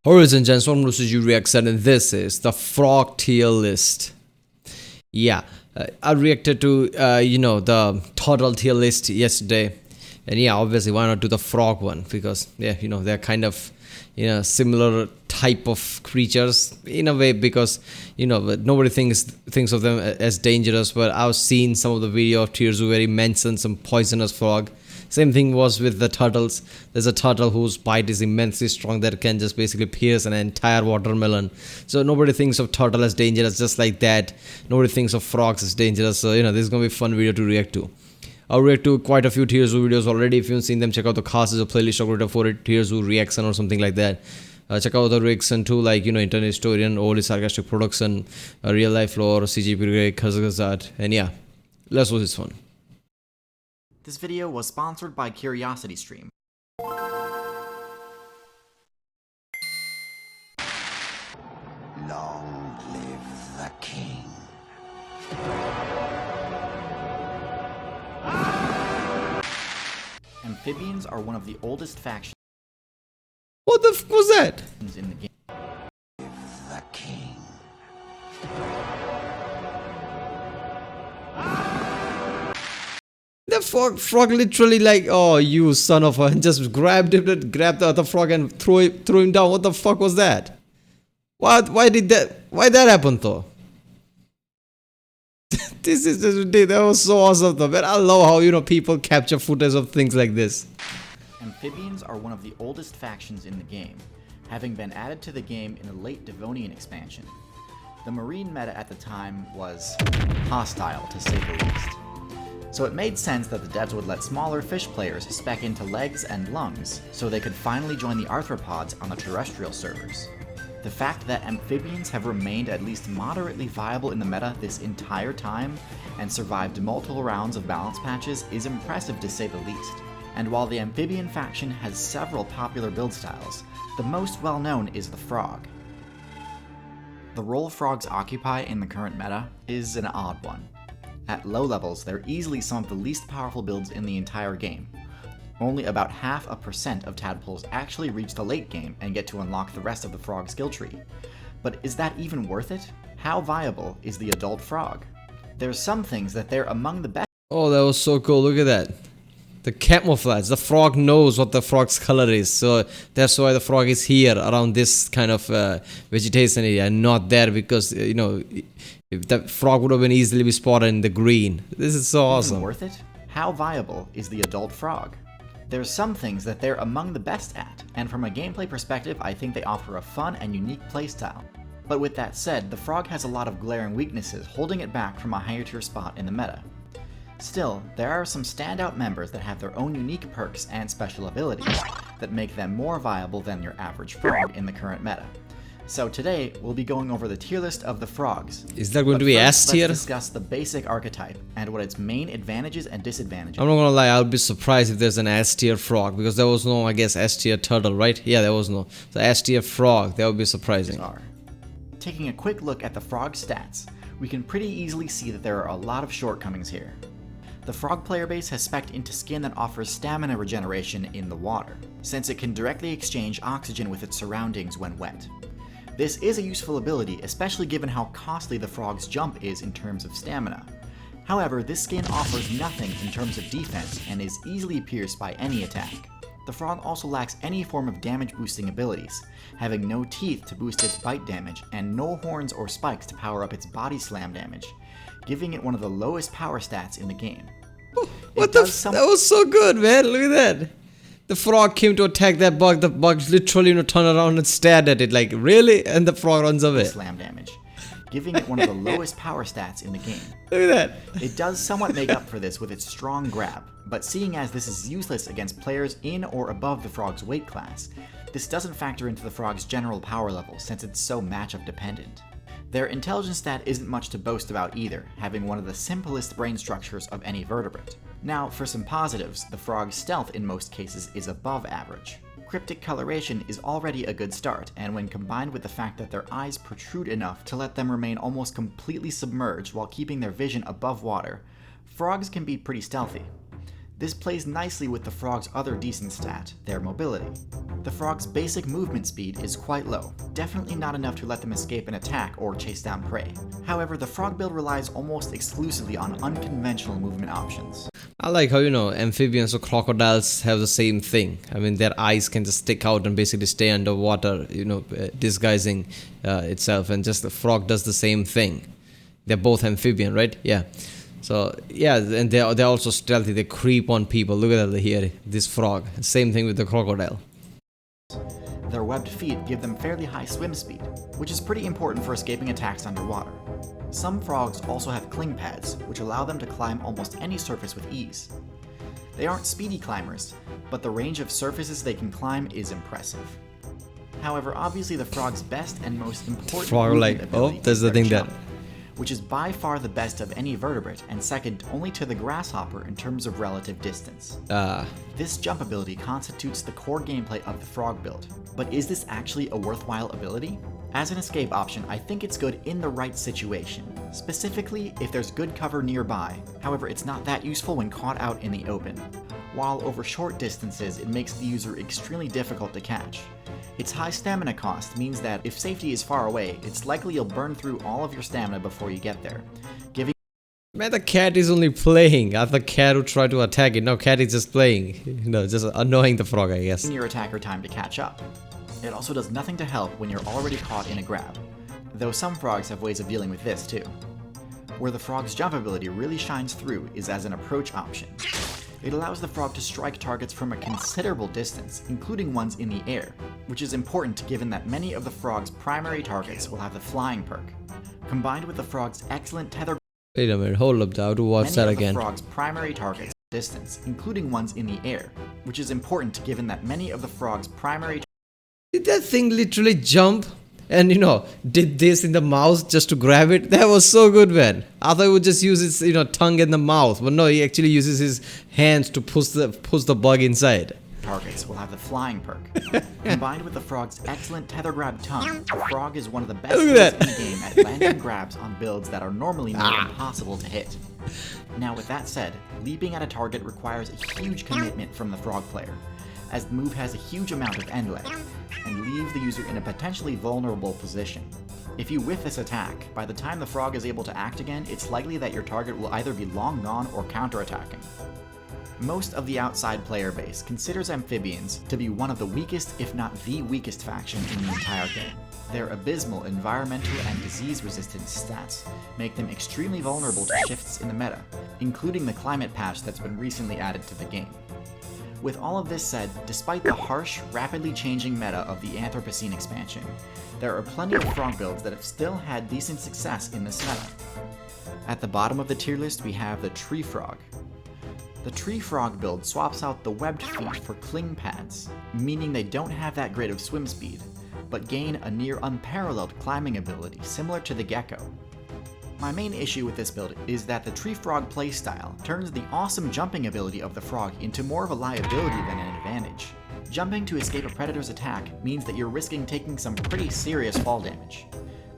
Horizon Gens, welcome to TierZoo Reaction, and this is the frog tier list. Yeah, I reacted to the turtle tier list yesterday, and yeah, obviously why not do the frog one, because yeah, they're kind of similar type of creatures in a way, because but nobody thinks of them as dangerous. But I've seen some of the video of TierZoo where he mentioned some poisonous frog. Same thing was with the turtles. There's a turtle whose bite is immensely strong that can just basically pierce an entire watermelon. So nobody thinks of turtle as dangerous just like that. Nobody thinks of frogs as dangerous. So this is gonna be a fun video to react to. I'll react to quite a few TierZoo videos already. If you haven't seen them, check out the cast. There's a playlist of for it, TierZoo reaction or something like that. Check out the reaction too, like Internet Historian, Only Sarcastic Production, Real Life Lore, CGP, Kazakazat, and yeah, let's watch this one. This video was sponsored by Curiositystream. Long live the king. Amphibians are one of the oldest factions What the f was that? in the game. The king. The frog literally like, oh, you son of a, and just grabbed the other frog and threw him down. What the fuck was that? What? Why that happen though? This is just ridiculous. That was so awesome though, man. I love how people capture footage of things like this. Amphibians are one of the oldest factions in the game, having been added to the game in a late Devonian expansion. The marine meta at the time was hostile, to say the least. So it made sense that the devs would let smaller fish players spec into legs and lungs, so they could finally join the arthropods on the terrestrial servers. The fact that amphibians have remained at least moderately viable in the meta this entire time, and survived multiple rounds of balance patches, is impressive to say the least. And while the amphibian faction has several popular build styles, the most well known is the frog. The role frogs occupy in the current meta is an odd one. At low levels, they're easily some of the least powerful builds in the entire game. Only about 0.5% of tadpoles actually reach the late game and get to unlock the rest of the frog skill tree. But is that even worth it? How viable is the adult frog? There's some things that they're among the best. Oh, that was so cool. Look at that. The camouflage. The frog knows what the frog's color is, so that's why the frog is here around this kind of vegetation area, and not there, because if that frog would have been easily be spotted in the green. This is so awesome. Worth it? How viable is the adult frog? There's some things that they're among the best at, and from a gameplay perspective, I think they offer a fun and unique playstyle. But with that said, the frog has a lot of glaring weaknesses, holding it back from a higher tier spot in the meta. Still, there are some standout members that have their own unique perks and special abilities that make them more viable than your average frog in the current meta. So today, we'll be going over the tier list of the frogs. Is that going to be S tier? Let's discuss the basic archetype and what its main advantages and disadvantages are. I'm not gonna lie, I would be surprised if there's an S tier frog, because there was no, I guess, S tier turtle, right? Yeah, there was no. The S tier frog, that would be surprising. Taking a quick look at the frog stats, we can pretty easily see that there are a lot of shortcomings here. The frog player base has spec'd into skin that offers stamina regeneration in the water, since it can directly exchange oxygen with its surroundings when wet. This is a useful ability, especially given how costly the frog's jump is in terms of stamina. However, this skin offers nothing in terms of defense and is easily pierced by any attack. The frog also lacks any form of damage boosting abilities, having no teeth to boost its bite damage and no horns or spikes to power up its body slam damage, giving it one of the lowest power stats in the game. What the that was so good, man. Look at that. The frog came to attack that bug. The bug literally turned around and stared at it like, really? And the frog runs away. Slam damage, giving it one of the lowest power stats in the game. Look at that. It does somewhat make up for this with its strong grab, but seeing as this is useless against players in or above the frog's weight class, this doesn't factor into the frog's general power level since it's so matchup dependent. Their intelligence stat isn't much to boast about either, having one of the simplest brain structures of any vertebrate. Now, for some positives, the frog's stealth in most cases is above average. Cryptic coloration is already a good start, and when combined with the fact that their eyes protrude enough to let them remain almost completely submerged while keeping their vision above water, frogs can be pretty stealthy. This plays nicely with the frog's other decent stat, their mobility. The frog's basic movement speed is quite low, definitely not enough to let them escape an attack or chase down prey. However, the frog build relies almost exclusively on unconventional movement options. I like how, amphibians or crocodiles have the same thing. I mean, their eyes can just stick out and basically stay underwater, disguising itself, and just the frog does the same thing. They're both amphibian, right? Yeah. So, yeah, and they're also stealthy. They creep on people. Look at that here, this frog. Same thing with the crocodile. Their webbed feet give them fairly high swim speed, which is pretty important for escaping attacks underwater. Some frogs also have cling pads, which allow them to climb almost any surface with ease. They aren't speedy climbers, but the range of surfaces they can climb is impressive. However, obviously the frog's best and most important Frog movement ability that's is the their thing jump, that... which is by far the best of any vertebrate and second only to the grasshopper in terms of relative distance. This jump ability constitutes the core gameplay of the frog build, but is this actually a worthwhile ability? As an escape option, I think it's good in the right situation, specifically if there's good cover nearby. However, it's not that useful when caught out in the open. While over short distances, it makes the user extremely difficult to catch. Its high stamina cost means that if safety is far away, it's likely you'll burn through all of your stamina before you get there, giving... Man, the cat is only playing. I thought cat would try to attack it. No, cat is just playing. Just annoying the frog, I guess. your attacker time to catch up. It also does nothing to help when you're already caught in a grab, though some frogs have ways of dealing with this too. Where the frog's jump ability really shines through is as an approach option. It allows the frog to strike targets from a considerable distance, including ones in the air, which is important given that many of the frog's primary targets will have the flying perk. Combined with the frog's excellent tether... Wait a minute, hold up, I have to watch that again. Many of the frog's primary targets distance, including ones in the air, which is important given that many of the frog's primary... Did that thing literally jump and did this in the mouth just to grab it? That was so good, man. I thought he would just use his tongue in the mouth, but no, he actually uses his hands to push the bug inside. Targets will have the flying perk. Combined with the frog's excellent tether grab tongue, the frog is one of the best builds in the game at landing grabs on builds that are normally near impossible to hit. Now with that said, leaping at a target requires a huge commitment from the frog player, as the move has a huge amount of end lag, and leaves the user in a potentially vulnerable position. If you whiff this attack, by the time the frog is able to act again, it's likely that your target will either be long gone or counterattacking. Most of the outside player base considers amphibians to be one of the weakest, if not the weakest faction in the entire game. Their abysmal environmental and disease-resistant stats make them extremely vulnerable to shifts in the meta, including the climate patch that's been recently added to the game. With all of this said, despite the harsh, rapidly changing meta of the Anthropocene expansion, there are plenty of frog builds that have still had decent success in this meta. At the bottom of the tier list we have the Tree Frog. The Tree Frog build swaps out the webbed feet for cling pads, meaning they don't have that great of swim speed, but gain a near unparalleled climbing ability similar to the gecko. My main issue with this build is that the Tree Frog playstyle turns the awesome jumping ability of the frog into more of a liability than an advantage. Jumping to escape a predator's attack means that you're risking taking some pretty serious fall damage.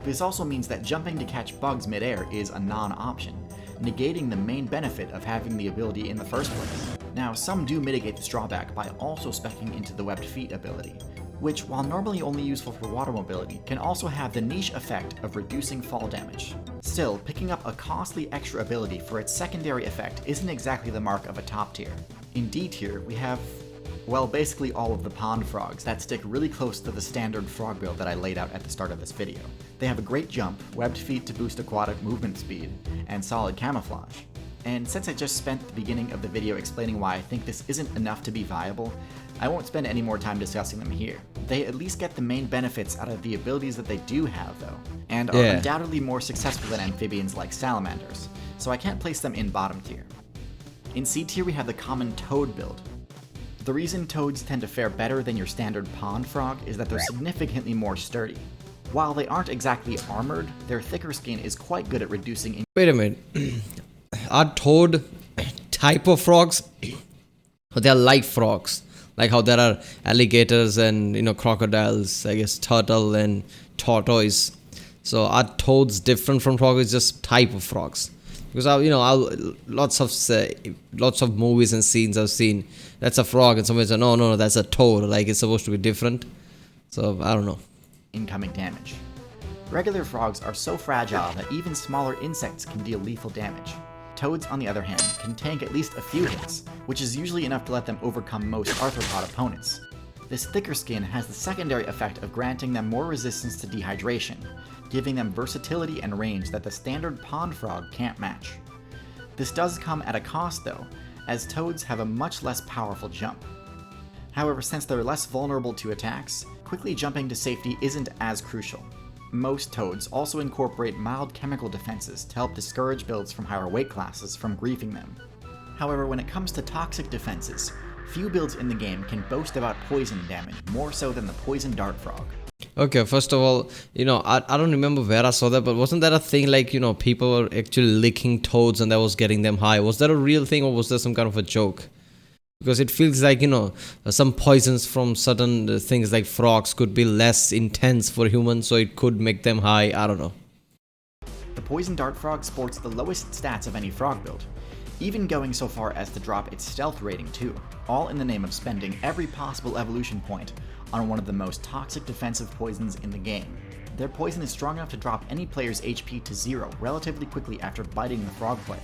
This also means that jumping to catch bugs midair is a non-option, negating the main benefit of having the ability in the first place. Now, some do mitigate this drawback by also speccing into the webbed feet ability, which, while normally only useful for water mobility, can also have the niche effect of reducing fall damage. Still, picking up a costly extra ability for its secondary effect isn't exactly the mark of a top tier. In D tier, we have, well, basically all of the pond frogs that stick really close to the standard frog build that I laid out at the start of this video. They have a great jump, webbed feet to boost aquatic movement speed, and solid camouflage. And since I just spent the beginning of the video explaining why I think this isn't enough to be viable, I won't spend any more time discussing them here. They at least get the main benefits out of the abilities that they do have though, and are undoubtedly more successful than amphibians like salamanders, so I can't place them in bottom tier. In C tier we have the common toad build. The reason toads tend to fare better than your standard pond frog is that they're significantly more sturdy. While they aren't exactly armored, their thicker skin is quite good at reducing... Wait a minute. Are toad type of frogs? They're like frogs. Like how there are alligators and, crocodiles, I guess turtle and tortoise. So are toads different from frogs? It's just type of frogs. Because lots of movies and scenes I've seen, that's a frog, and somebody said, no, that's a toad. Like it's supposed to be different. So I don't know. Incoming damage. Regular frogs are so fragile that even smaller insects can deal lethal damage. Toads, on the other hand, can tank at least a few hits, which is usually enough to let them overcome most arthropod opponents. This thicker skin has the secondary effect of granting them more resistance to dehydration, giving them versatility and range that the standard pond frog can't match. This does come at a cost though, as toads have a much less powerful jump. However, since they're less vulnerable to attacks, quickly jumping to safety isn't as crucial. Most toads also incorporate mild chemical defenses to help discourage builds from higher weight classes from griefing them. However, when it comes to toxic defenses, few builds in the game can boast about poison damage more so than the poison dart frog. Okay, first of all, I don't remember where I saw that, but wasn't that a thing like, people were actually licking toads and that was getting them high? Was that a real thing or was that some kind of a joke? Because it feels like, some poisons from certain things like frogs could be less intense for humans, so it could make them high. I don't know. The poison dart frog sports the lowest stats of any frog build, even going so far as to drop its stealth rating too, all in the name of spending every possible evolution point on one of the most toxic defensive poisons in the game. Their poison is strong enough to drop any player's HP to 0 relatively quickly after biting the frog player.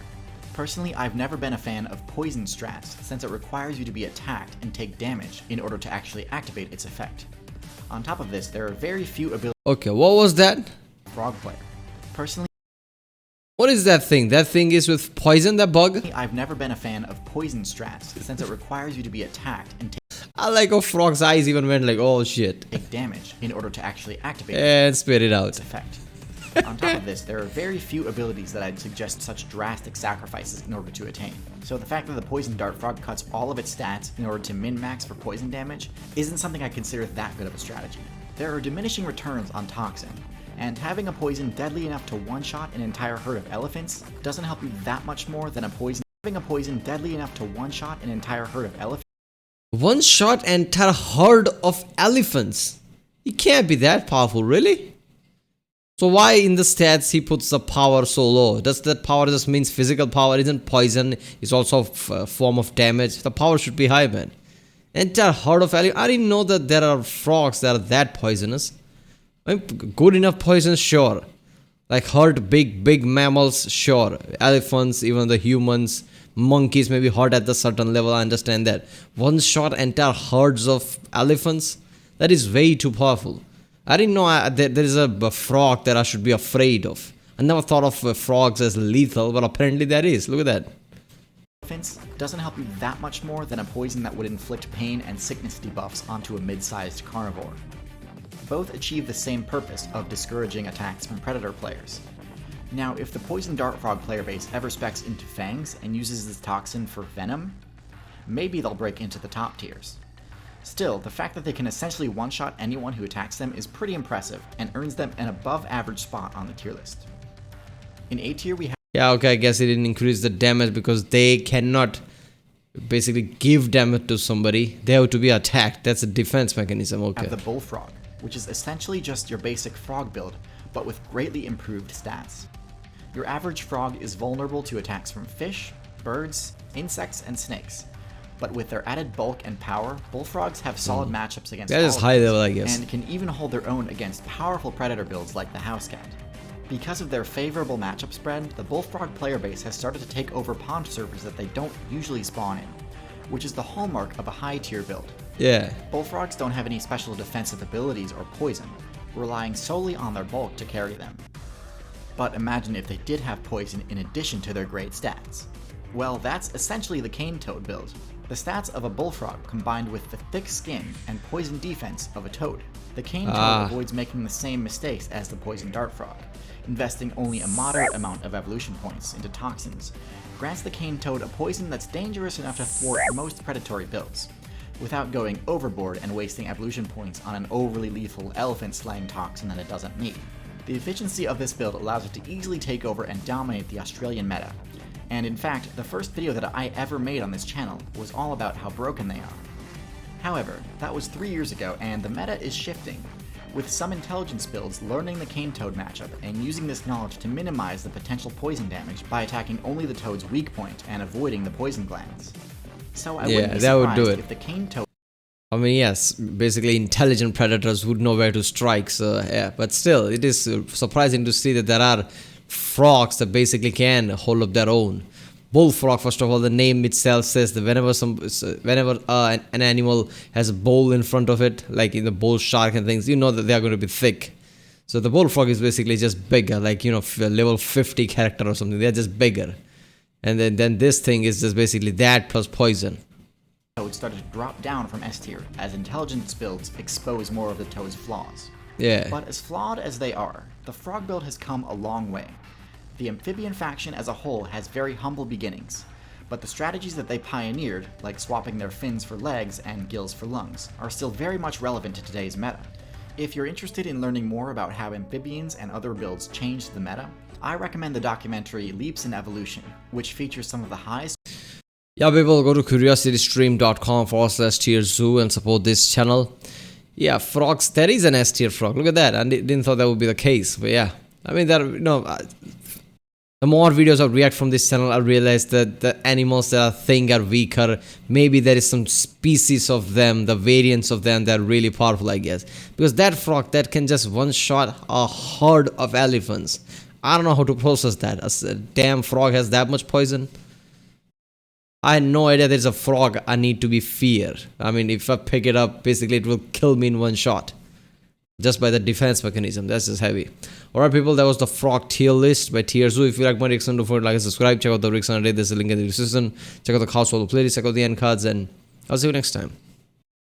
Personally, I've never been a fan of poison strats, since it requires you to be attacked and take damage in order to actually activate its effect. On top of this, there are very few abilities. Okay, what was that? Frog player. Personally, what is that thing? That thing is with poison, that bug? I've never been a fan of poison strats, since it requires you to be attacked and I like how Frog's eyes even went like, oh shit. take damage in order to actually activate And spit it out. its effect. On top of this, there are very few abilities that I'd suggest such drastic sacrifices in order to attain. So the fact that the poison dart frog cuts all of its stats in order to min-max for poison damage isn't something I consider that good of a strategy. There are diminishing returns on toxin, and having a poison deadly enough to one-shot an entire herd of elephants doesn't help you that much more than having a poison deadly enough to one-shot an entire herd of elephants. One shot entire herd of elephants. He can't be that powerful, really? So why in the stats he puts the power so low? Does that power just means physical power? Isn't poison is also a form of damage? The power should be high, man. Entire herd of elephants. I didn't know that there are frogs that are that poisonous. I mean, good enough poison, sure. Like hurt big mammals, sure. Elephants, even the humans, monkeys maybe hurt at the certain level. I understand that. One shot entire herds of elephants. That is way too powerful. I didn't know there is a frog that I should be afraid of. I never thought of frogs as lethal, but apparently that is. Look at that. Elephants doesn't help you that much more than a poison that would inflict pain and sickness debuffs onto a mid-sized carnivore. Both achieve the same purpose of discouraging attacks from predator players. Now, if the poison dart frog player base ever specs into fangs and uses this toxin for venom, maybe they'll break into the top tiers. Still, the fact that they can essentially one-shot anyone who attacks them is pretty impressive and earns them an above-average spot on the tier list. In A tier, we have Yeah, okay, I guess it didn't increase the damage because they cannot basically give damage to somebody. They have to be attacked. That's a defense mechanism, okay. the Bullfrog, which is essentially just your basic frog build, but with greatly improved stats. Your average frog is vulnerable to attacks from fish, birds, insects, and snakes. But with their added bulk and power, bullfrogs have solid matchups against That is all high of these, level, I guess. and can even hold their own against powerful predator builds like the house cat. Because of their favorable matchup spread, the bullfrog player base has started to take over pond servers that they don't usually spawn in, which is the hallmark of a high tier build. Yeah. Bullfrogs don't have any special defensive abilities or poison, relying solely on their bulk to carry them. But imagine if they did have poison in addition to their great stats. Well, that's essentially the cane toad build. The stats of a bullfrog combined with the thick skin and poison defense of a toad. The cane toad avoids making the same mistakes as the poison dart frog, investing only a moderate amount of evolution points into toxins, grants the cane toad a poison that's dangerous enough to thwart most predatory builds, without going overboard and wasting evolution points on an overly lethal elephant-slaying toxin that it doesn't need. The efficiency of this build allows it to easily take over and dominate the Australian meta, and in fact, the first video that I ever made on this channel was all about how broken they are. However, that was 3 years ago and the meta is shifting, with some intelligence builds learning the cane toad matchup and using this knowledge to minimize the potential poison damage by attacking only the toad's weak point and avoiding the poison glands. So I wouldn't be that would do surprised it. if the cane toad I mean, yes, basically intelligent predators would know where to strike, so yeah, but still, it is surprising to see that there are frogs that basically can hold up their own. Bullfrog, first of all, the name itself says that whenever an animal has a bowl in front of it, like in the bull shark and things, you know that they are going to be thick. So the bullfrog is basically just bigger, like, you know, level 50 character or something. They're just bigger. And then this thing is just basically that plus poison. toads started to drop down from S tier as intelligence builds expose more of the toad's flaws. Yeah. But as flawed as they are, the frog build has come a long way. The amphibian faction as a whole has very humble beginnings, but the strategies that they pioneered, like swapping their fins for legs and gills for lungs, are still very much relevant to today's meta. If you're interested in learning more about how amphibians and other builds changed the meta, I recommend the documentary Leaps in Evolution, which features some of the highest. Yeah, people, go to curiositystream.com/TierZoo and support this channel. Yeah, frogs, there is an S tier frog. Look at that. I didn't thought that would be the case, but yeah. I mean, the more videos I react from this channel, I realize that the animals that I think are weaker, maybe there is some species of them, the variants of them that are really powerful, I guess. Because that frog, that can just one-shot a herd of elephants. I don't know how to process that. A damn frog has that much poison. I had no idea there's a frog I need to be feared. I mean, if I pick it up, basically it will kill me in one shot. Just by the defense mechanism. That's just heavy. Alright people, that was the frog tier list by TierZoo. If you like my reaction, don't forget to like and subscribe. Check out the reaction today. There's a link in the description. Check out the cast for the playlist. Check out the end cards. And I'll see you next time.